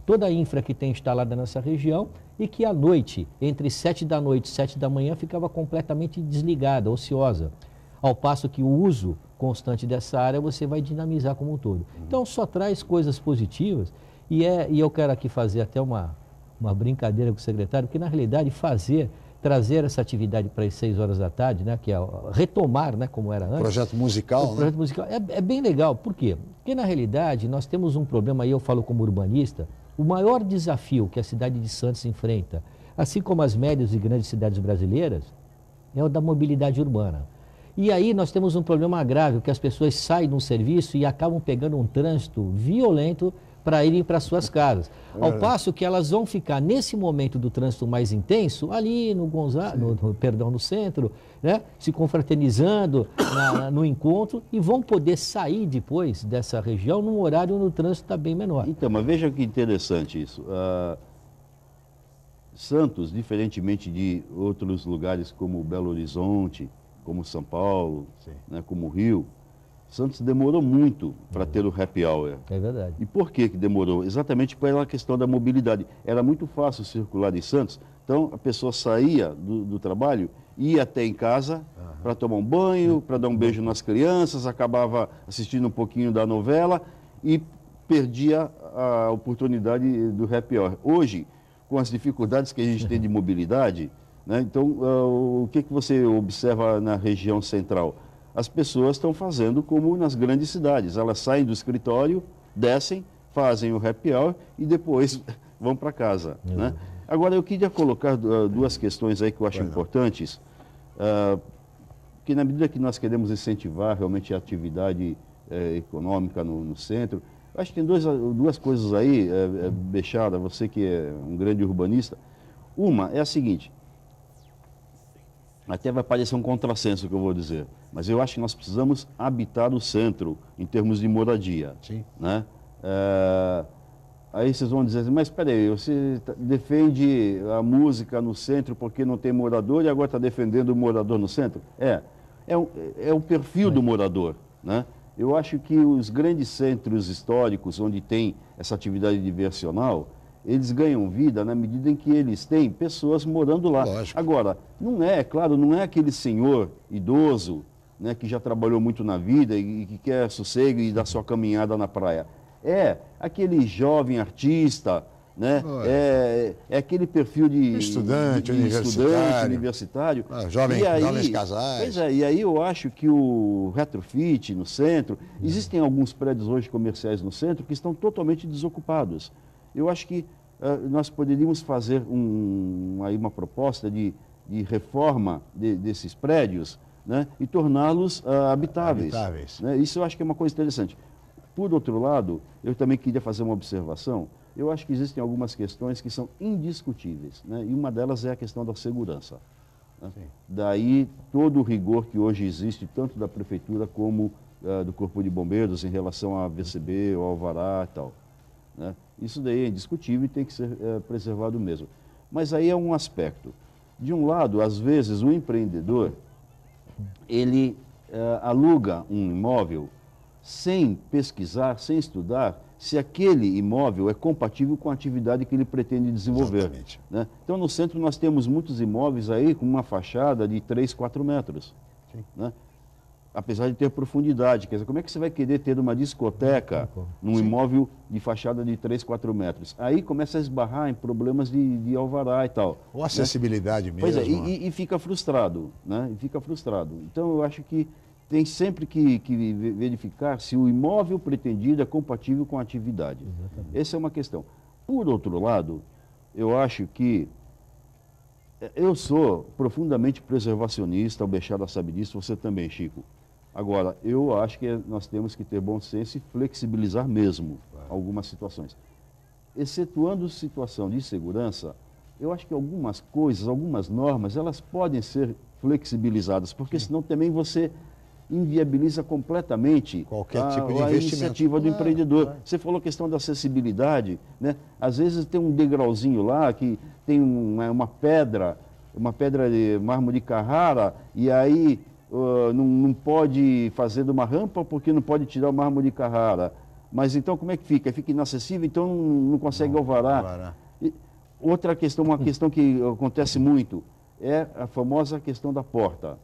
toda a infra que tem instalada nessa região e que à noite, entre 7 da noite e 7 da manhã, ficava completamente desligada, ociosa. Ao passo que o uso constante dessa área você vai dinamizar como um todo. Então só traz coisas positivas e eu quero aqui fazer até uma brincadeira com o secretário, porque na realidade trazer essa atividade para as 6 horas da tarde, né, que é retomar, né, como era antes. Projeto musical, né? Projeto musical é bem legal. Por quê? Porque na realidade nós temos um problema, aí eu falo como urbanista, o maior desafio que a cidade de Santos enfrenta, assim como as médias e grandes cidades brasileiras, é o da mobilidade urbana. E aí nós temos um problema grave, que as pessoas saem de um serviço e acabam pegando um trânsito violento para irem para suas casas. Ao passo que elas vão ficar, nesse momento do trânsito mais intenso, ali no centro, né, se confraternizando no encontro e vão poder sair depois dessa região num horário onde o trânsito está bem menor. Então, mas veja que interessante isso. Santos, diferentemente de outros lugares como Belo Horizonte, como São Paulo, né, como Rio, Santos demorou muito para ter o happy hour. É verdade. E por que demorou? Exatamente pela questão da mobilidade. Era muito fácil circular em Santos, então a pessoa saía do trabalho, ia até em casa para tomar um banho, para dar um beijo nas crianças, acabava assistindo um pouquinho da novela e perdia a oportunidade do happy hour. Hoje, com as dificuldades que a gente tem de mobilidade, né, então o que você observa na região central? As pessoas estão fazendo como nas grandes cidades. Elas saem do escritório, descem, fazem o happy hour e depois vão para casa. Né? Agora, eu queria colocar duas questões aí que eu acho importantes, que na medida que nós queremos incentivar realmente a atividade econômica no centro, eu acho que tem duas coisas aí, Bechara, você que é um grande urbanista. Uma é a seguinte, até vai parecer um contrassenso o que eu vou dizer, mas eu acho que nós precisamos habitar o centro em termos de moradia. Sim. Né? Aí vocês vão dizer assim, mas espera aí, você defende a música no centro porque não tem morador e agora está defendendo o morador no centro? É o perfil do morador. Né? Eu acho que os grandes centros históricos onde tem essa atividade diversional, eles ganham vida na medida em que eles têm pessoas morando lá. Lógico. Agora, não é aquele senhor idoso, né, que já trabalhou muito na vida e que quer sossego e dar sua caminhada na praia. É aquele jovem artista, né? É aquele perfil de estudante universitário. Jovens casais. Pois é, e aí eu acho que o retrofit no centro, existem alguns prédios hoje comerciais no centro que estão totalmente desocupados. Eu acho que nós poderíamos fazer uma proposta de reforma desses prédios, né, e torná-los habitáveis. Né? Isso eu acho que é uma coisa interessante. Por outro lado, eu também queria fazer uma observação. Eu acho que existem algumas questões que são indiscutíveis, né? E uma delas é a questão da segurança. Né? Daí todo o rigor que hoje existe, tanto da Prefeitura como do Corpo de Bombeiros, em relação à VCB, ao alvará e tal. Né? Isso daí é indiscutível e tem que ser preservado mesmo. Mas aí é um aspecto. De um lado, às vezes, o empreendedor, ele aluga um imóvel sem pesquisar, sem estudar, se aquele imóvel é compatível com a atividade que ele pretende desenvolver. Né? Então, no centro, nós temos muitos imóveis aí com uma fachada de 3, 4 metros. Né? Apesar de ter profundidade. Quer dizer, como é que você vai querer ter uma discoteca num imóvel de fachada de 3, 4 metros? Aí começa a esbarrar em problemas de alvará e tal. Ou acessibilidade, né? Mesmo. Pois é, e fica frustrado, né? E fica frustrado. Então, eu acho que tem sempre que verificar se o imóvel pretendido é compatível com a atividade. Exatamente. Essa é uma questão. Por outro lado, eu acho que eu sou profundamente preservacionista, o Bechara sabe disso, você também, Chico. Agora, eu acho que nós temos que ter bom senso e flexibilizar mesmo algumas situações. Excetuando situação de segurança, eu acho que algumas coisas, algumas normas, elas podem ser flexibilizadas, porque senão também você inviabiliza completamente qualquer tipo de a iniciativa do empreendedor. Você falou a questão da acessibilidade, né? Às vezes tem um degrauzinho lá que tem uma pedra de mármore de Carrara, e aí não pode fazer de uma rampa porque não pode tirar o mármore de Carrara. Mas então como é que fica? Fica inacessível, então não consegue alvará. Outra questão, uma questão que acontece muito, é a famosa questão da porta.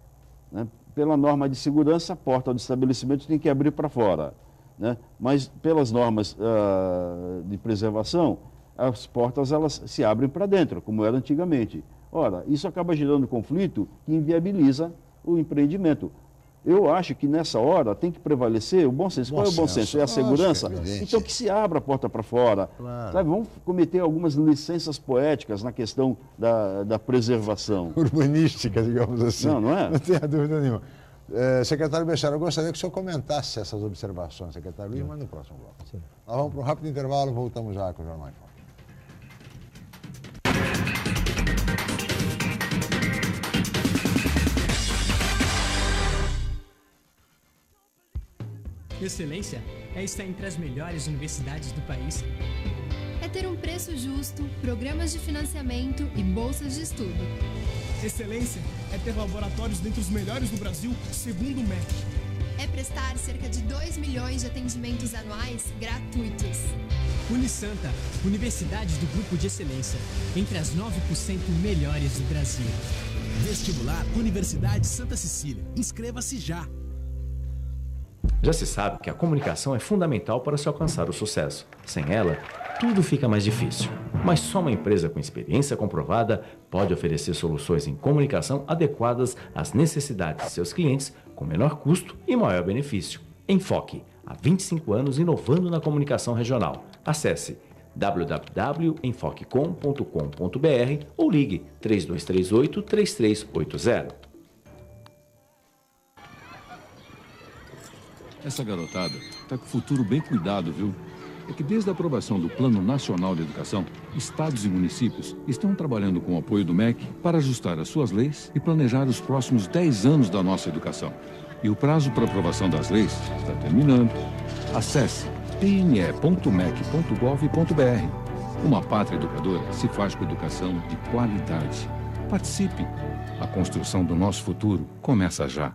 Né? Pela norma de segurança, a porta do estabelecimento tem que abrir para fora. Né? Mas pelas normas de preservação, as portas elas se abrem para dentro, como era antigamente. Ora, isso acaba gerando conflito que inviabiliza o empreendimento. Eu acho que nessa hora tem que prevalecer o bom senso. Qual é o bom senso? É a segurança? Então que se abra a porta para fora. Claro. Sabe, vamos cometer algumas licenças poéticas na questão da preservação. Urbanística, digamos assim. Não é? Não tenha dúvida nenhuma. Secretário Bechara, eu gostaria que o senhor comentasse essas observações, secretário Luiz, mas no próximo bloco. Sim. Nós vamos para um rápido intervalo, voltamos já com o Jornal em Foque. Excelência é estar entre as melhores universidades do país. É ter um preço justo, programas de financiamento e bolsas de estudo. Excelência é ter laboratórios dentre os melhores do Brasil, segundo o MEC. É prestar cerca de 2 milhões de atendimentos anuais gratuitos. Unisanta, universidade do Grupo de Excelência, entre as 9% melhores do Brasil. Vestibular Universidade Santa Cecília. Inscreva-se já. Já se sabe que a comunicação é fundamental para se alcançar o sucesso. Sem ela, tudo fica mais difícil. Mas só uma empresa com experiência comprovada pode oferecer soluções em comunicação adequadas às necessidades de seus clientes, com menor custo e maior benefício. Enfoque, há 25 anos inovando na comunicação regional. Acesse www.enfoquecom.com.br ou ligue 3238-3380. Essa garotada está com o futuro bem cuidado, viu? É que desde a aprovação do Plano Nacional de Educação, estados e municípios estão trabalhando com o apoio do MEC para ajustar as suas leis e planejar os próximos 10 anos da nossa educação. E o prazo para aprovação das leis está terminando. Acesse pne.mec.gov.br. Uma pátria educadora se faz com educação de qualidade. Participe! A construção do nosso futuro começa já.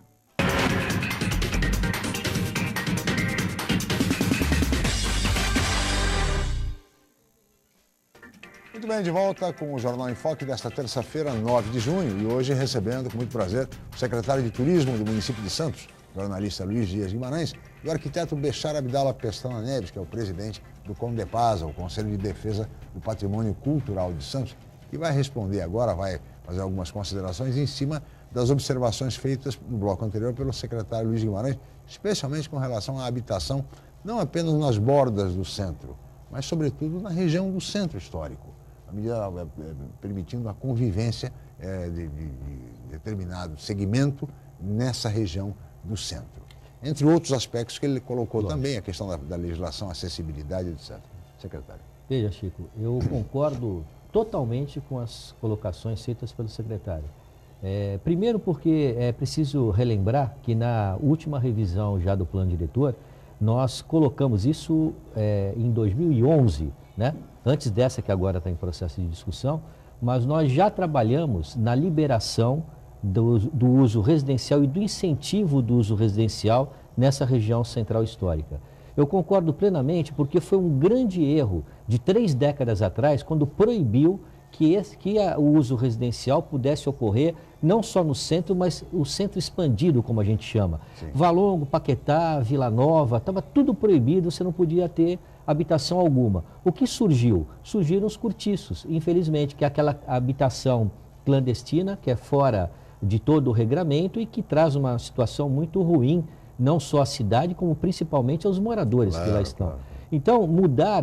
Muito bem, de volta com o Jornal em Foque desta terça-feira, 9 de junho, e hoje recebendo com muito prazer o secretário de Turismo do município de Santos, o jornalista Luiz Dias Guimarães, e o arquiteto Bechara Abdala Pestana Neves, que é o presidente do CONDEPASA, o Conselho de Defesa do Patrimônio Cultural de Santos, que vai responder agora, vai fazer algumas considerações em cima das observações feitas no bloco anterior pelo secretário Luiz Guimarães, especialmente com relação à habitação, não apenas nas bordas do centro, mas sobretudo na região do centro histórico, permitindo a convivência de determinado segmento nessa região do centro. Entre outros aspectos que ele colocou também, a questão da legislação, acessibilidade, etc. Secretário. Veja, Chico, eu concordo totalmente com as colocações feitas pelo secretário. Primeiro porque é preciso relembrar que na última revisão já do plano diretor, nós colocamos isso em 2011, né? Antes dessa que agora está em processo de discussão, mas nós já trabalhamos na liberação do uso residencial e do incentivo do uso residencial nessa região central histórica. Eu concordo plenamente porque foi um grande erro de 3 décadas atrás, quando proibiu que o uso residencial pudesse ocorrer não só no centro, mas o centro expandido, como a gente chama. Sim. Valongo, Paquetá, Vila Nova, estava tudo proibido, você não podia ter habitação alguma. O que surgiu? Surgiram os cortiços, infelizmente, que é aquela habitação clandestina, que é fora de todo o regramento e que traz uma situação muito ruim, não só à cidade, como principalmente aos moradores que lá estão. Claro. Então,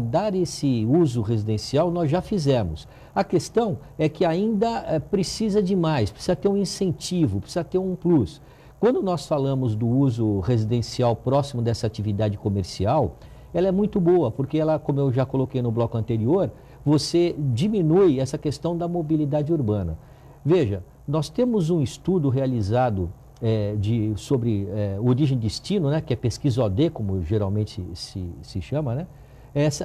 dar esse uso residencial, nós já fizemos. A questão é que ainda precisa de mais, precisa ter um incentivo, precisa ter um plus. Quando nós falamos do uso residencial próximo dessa atividade comercial, ela é muito boa, porque ela, como eu já coloquei no bloco anterior, você diminui essa questão da mobilidade urbana. Veja, nós temos um estudo realizado sobre origem e destino, né, que é pesquisa OD, como geralmente se chama, né?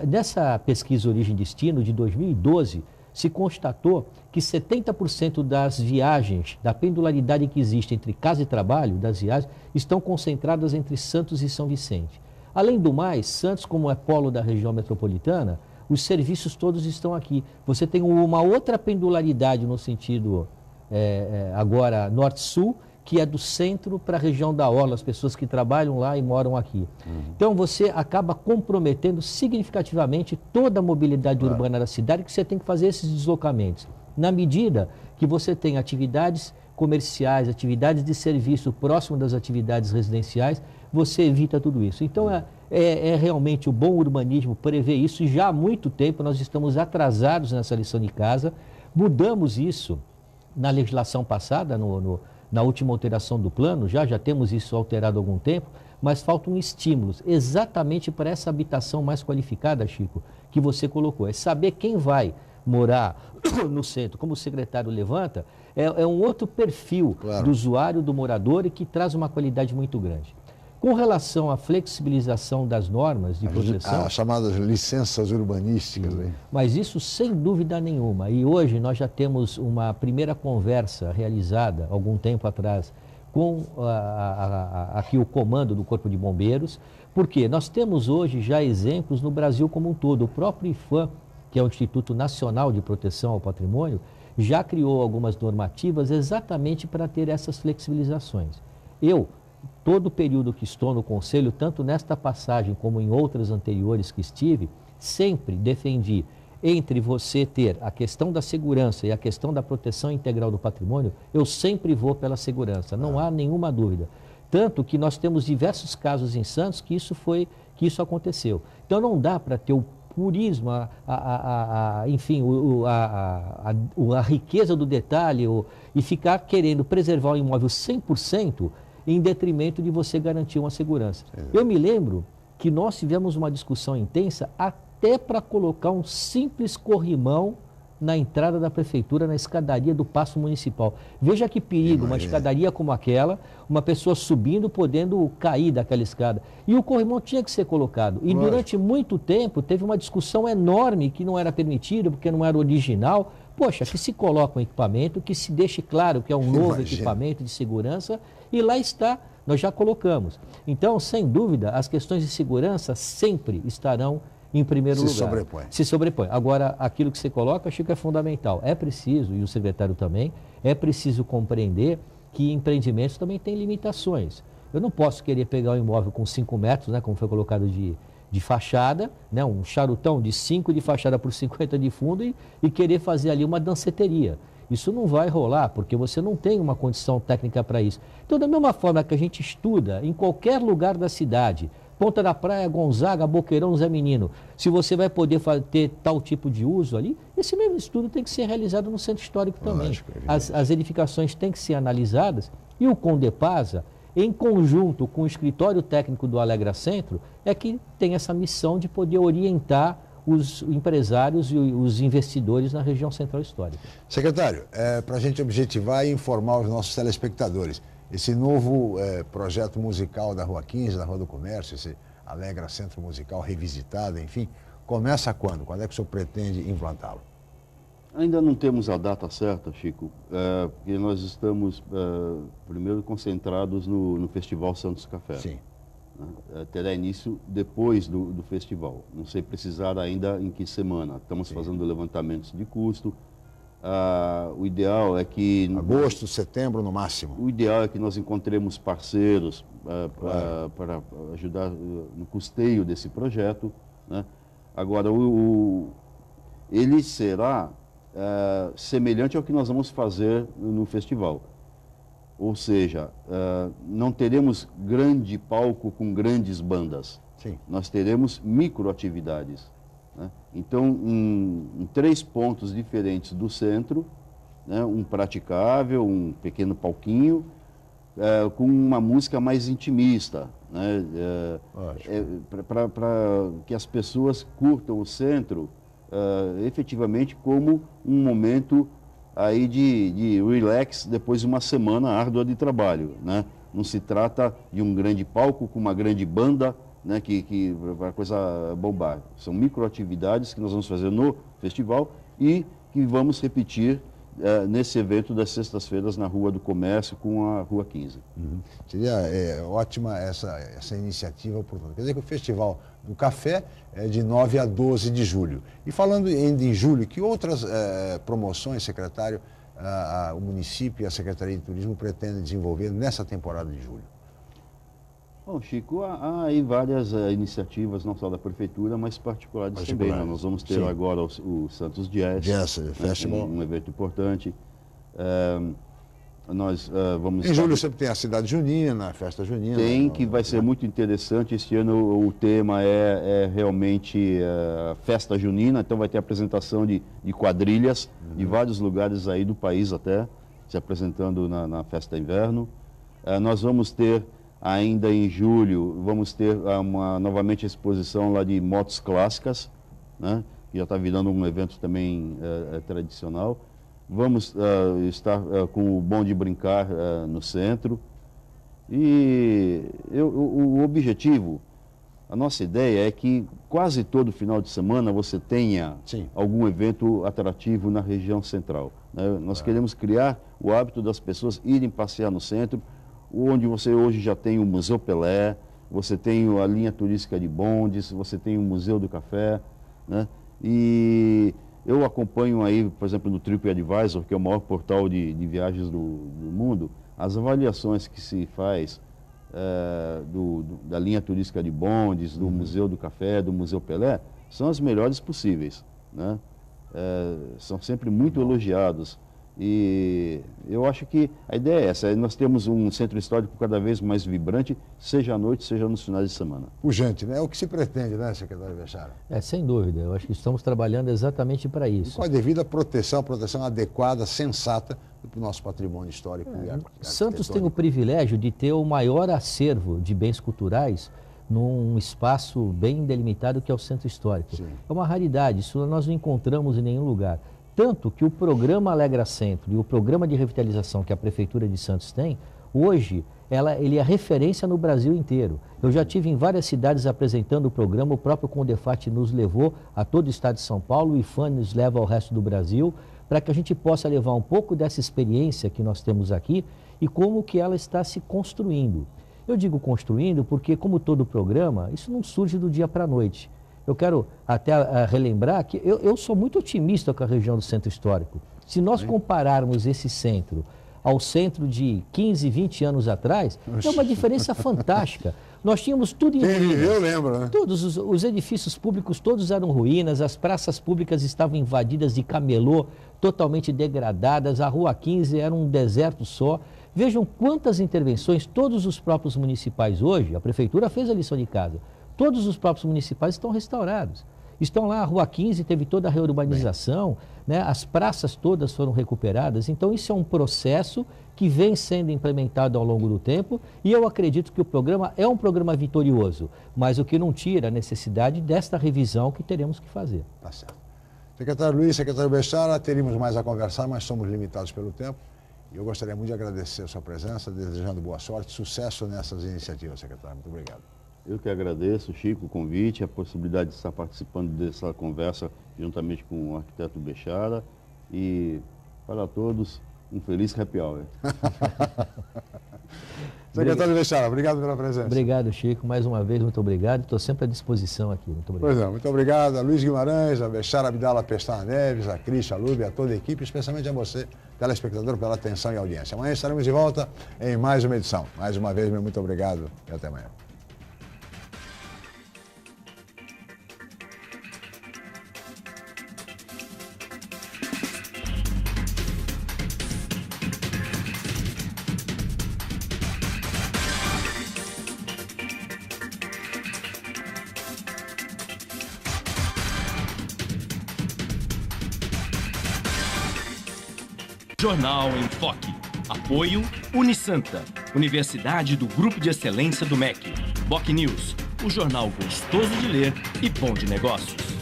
Nessa pesquisa origem e destino de 2012, se constatou que 70% das viagens, da pendularidade que existe entre casa e trabalho, das viagens, estão concentradas entre Santos e São Vicente. Além do mais, Santos, como é polo da região metropolitana, os serviços todos estão aqui. Você tem uma outra pendularidade no sentido agora norte-sul, que é do centro para a região da orla, as pessoas que trabalham lá e moram aqui. Então você acaba comprometendo significativamente toda a mobilidade urbana da cidade, que você tem que fazer esses deslocamentos. Na medida que você tem atividades comerciais, atividades de serviço próximo das atividades residenciais, você evita tudo isso. Então realmente o bom urbanismo prevê isso, e já há muito tempo nós estamos atrasados nessa lição de casa. Mudamos isso na legislação passada, na última alteração do plano, já temos isso alterado há algum tempo, mas faltam estímulos exatamente para essa habitação mais qualificada, Chico, que você colocou. É saber quem vai morar no centro, como o secretário levanta, é um outro perfil do usuário, do morador, e que traz uma qualidade muito grande. Com relação à flexibilização das normas de proteção... As chamadas licenças urbanísticas. Mas isso sem dúvida nenhuma. E hoje nós já temos uma primeira conversa realizada, algum tempo atrás, com aqui o comando do Corpo de Bombeiros, porque nós temos hoje já exemplos no Brasil como um todo. O próprio IPHAN, que é o Instituto Nacional de Proteção ao Patrimônio, já criou algumas normativas exatamente para ter essas flexibilizações. Todo o período que estou no Conselho, tanto nesta passagem como em outras anteriores que estive, sempre defendi entre você ter a questão da segurança e a questão da proteção integral do patrimônio, eu sempre vou pela segurança, não há nenhuma dúvida. Tanto que nós temos diversos casos em Santos que isso aconteceu. Então não dá para ter o purismo, enfim, a riqueza do detalhe e ficar querendo preservar o imóvel 100%, em detrimento de você garantir uma segurança. Eu me lembro que nós tivemos uma discussão intensa até para colocar um simples corrimão na entrada da prefeitura, na escadaria do Paço Municipal. Veja que perigo, uma escadaria como aquela, uma pessoa subindo, podendo cair daquela escada. E o corrimão tinha que ser colocado. E durante muito tempo teve uma discussão enorme que não era permitido, porque não era original. Poxa, que se coloque um equipamento, que se deixe claro que é um novo equipamento de segurança, e lá está, nós já colocamos. Então, sem dúvida, as questões de segurança sempre estarão em primeiro lugar. Se sobrepõe. Agora, aquilo que você coloca, Chico, é fundamental. É preciso, e o secretário também, é preciso compreender que empreendimentos também têm limitações. Eu não posso querer pegar um imóvel com 5 metros, né, como foi colocado de fachada, né, um charutão de 5 de fachada por 50 de fundo e querer fazer ali uma danceteria. Isso não vai rolar, porque você não tem uma condição técnica para isso. Então, da mesma forma que a gente estuda em qualquer lugar da cidade, Ponta da Praia, Gonzaga, Boqueirão, Zé Menino, se você vai poder ter tal tipo de uso ali, esse mesmo estudo tem que ser realizado no centro histórico também. As edificações têm que ser analisadas, e o Condepasa, em conjunto com o escritório técnico do Alegra Centro, é que tem essa missão de poder orientar os empresários e os investidores na região central histórica. Secretário, para a gente objetivar e informar os nossos telespectadores, esse novo projeto musical da Rua 15, da Rua do Comércio, esse Alegra Centro Musical revisitado, enfim, começa quando? Quando é que o senhor pretende implantá-lo? Ainda não temos a data certa, Chico, porque nós estamos primeiro concentrados no Festival Santos Café. Sim. Terá início depois do festival. Não sei precisar ainda em que semana. Estamos fazendo levantamentos de custo. O ideal é que... Agosto, setembro no máximo. O ideal é que nós encontremos parceiros para ajudar no custeio desse projeto, né? Agora, ele será semelhante ao que nós vamos fazer no festival. Ou seja, não teremos grande palco com grandes bandas. Sim. Nós teremos microatividades, né? Então, em 3 pontos diferentes do centro, né, um praticável, um pequeno palquinho, com uma música mais intimista, né, para que as pessoas curtam o centro efetivamente como um momento aí de relax depois de uma semana árdua de trabalho, né? Não se trata de um grande palco com uma grande banda, né, que para a coisa bombar. São microatividades que nós vamos fazer no festival e que vamos repetir nesse evento das sextas-feiras na Rua do Comércio com a Rua 15. Seria ótima essa iniciativa, portanto. Quer dizer que o Festival do Café é de 9 a 12 de julho. E falando ainda em julho, que outras promoções, secretário, o município e a Secretaria de Turismo pretendem desenvolver nessa temporada de julho? Bom, Chico, há aí várias iniciativas, não só da Prefeitura, mas particulares também. Né? Nós vamos ter agora o Santos Jazz Festival, um evento importante. Nós vamos... Em julho sempre tem a Cidade Junina, a Festa Junina. Tem, que vai ser muito interessante. Este ano o tema é realmente Festa Junina, então vai ter apresentação de quadrilhas de vários lugares aí do país até, se apresentando na Festa Inverno. Nós vamos ter... Ainda em julho, vamos ter novamente a exposição lá de motos clássicas, né? Que já está virando um evento também tradicional. Vamos estar com o Bom de Brincar no centro. E o objetivo, a nossa ideia é que quase todo final de semana você tenha algum evento atrativo na região central, né? Nós queremos criar o hábito das pessoas irem passear no centro, onde você hoje já tem o Museu Pelé, você tem a linha turística de bondes, você tem o Museu do Café, né? E eu acompanho aí, por exemplo, no TripAdvisor, que é o maior portal de viagens do mundo, as avaliações que se faz da linha turística de bondes, do Museu do Café, do Museu Pelé, são as melhores possíveis, né? São sempre muito elogiados. E eu acho que a ideia é essa, nós temos um centro histórico cada vez mais vibrante, seja à noite, seja nos finais de semana. Pujante, né? É o que se pretende, né, secretário Bechara? Sem dúvida, eu acho que estamos trabalhando exatamente para isso. E com a devida proteção adequada, sensata do nosso patrimônio histórico. Santos tem o privilégio de ter o maior acervo de bens culturais num espaço bem delimitado que é o centro histórico. Sim. É uma raridade, isso nós não encontramos em nenhum lugar. Tanto que o programa Alegra Centro e o programa de revitalização que a Prefeitura de Santos tem, hoje, ele é referência no Brasil inteiro. Eu já tive em várias cidades apresentando o programa, o próprio Condefat nos levou a todo o estado de São Paulo, o IFAM nos leva ao resto do Brasil, para que a gente possa levar um pouco dessa experiência que nós temos aqui e como que ela está se construindo. Eu digo construindo porque, como todo programa, isso não surge do dia para a noite. Eu quero até relembrar que eu sou muito otimista com a região do centro histórico. Se nós compararmos esse centro ao centro de 15, 20 anos atrás, é uma diferença fantástica. Nós tínhamos tudo em ruínas. Eu lembro, né? Todos os edifícios públicos, todos eram ruínas, as praças públicas estavam invadidas de camelô, totalmente degradadas, a Rua 15 era um deserto só. Vejam quantas intervenções todos os próprios municipais hoje, a Prefeitura fez a lição de casa, todos os próprios municipais estão restaurados. Estão lá, a Rua 15 teve toda a reurbanização, né? As praças todas foram recuperadas. Então, isso é um processo que vem sendo implementado ao longo do tempo e eu acredito que o programa é um programa vitorioso, mas o que não tira a necessidade desta revisão que teremos que fazer. Tá certo. Secretário Luiz, secretário Bechara, teríamos mais a conversar, mas somos limitados pelo tempo. Eu gostaria muito de agradecer a sua presença, desejando boa sorte, sucesso nessas iniciativas, secretário. Muito obrigado. Eu que agradeço, Chico, o convite, a possibilidade de estar participando dessa conversa juntamente com o arquiteto Bechara e para todos um feliz happy hour. Secretário Bechara, obrigado pela presença. Obrigado, Chico, mais uma vez, muito obrigado. Estou sempre à disposição aqui. Muito obrigado. Pois é, muito obrigado a Luiz Guimarães, a Bechara Abdala Pestana Neves, a Cris Chalub, a toda a equipe, especialmente a você, telespectador, pela atenção e audiência. Amanhã estaremos de volta em mais uma edição. Mais uma vez, meu muito obrigado e até amanhã. Jornal em Foque. Apoio Unisanta, Universidade do Grupo de Excelência do MEC. BocNews, o jornal gostoso de ler e bom de negócios.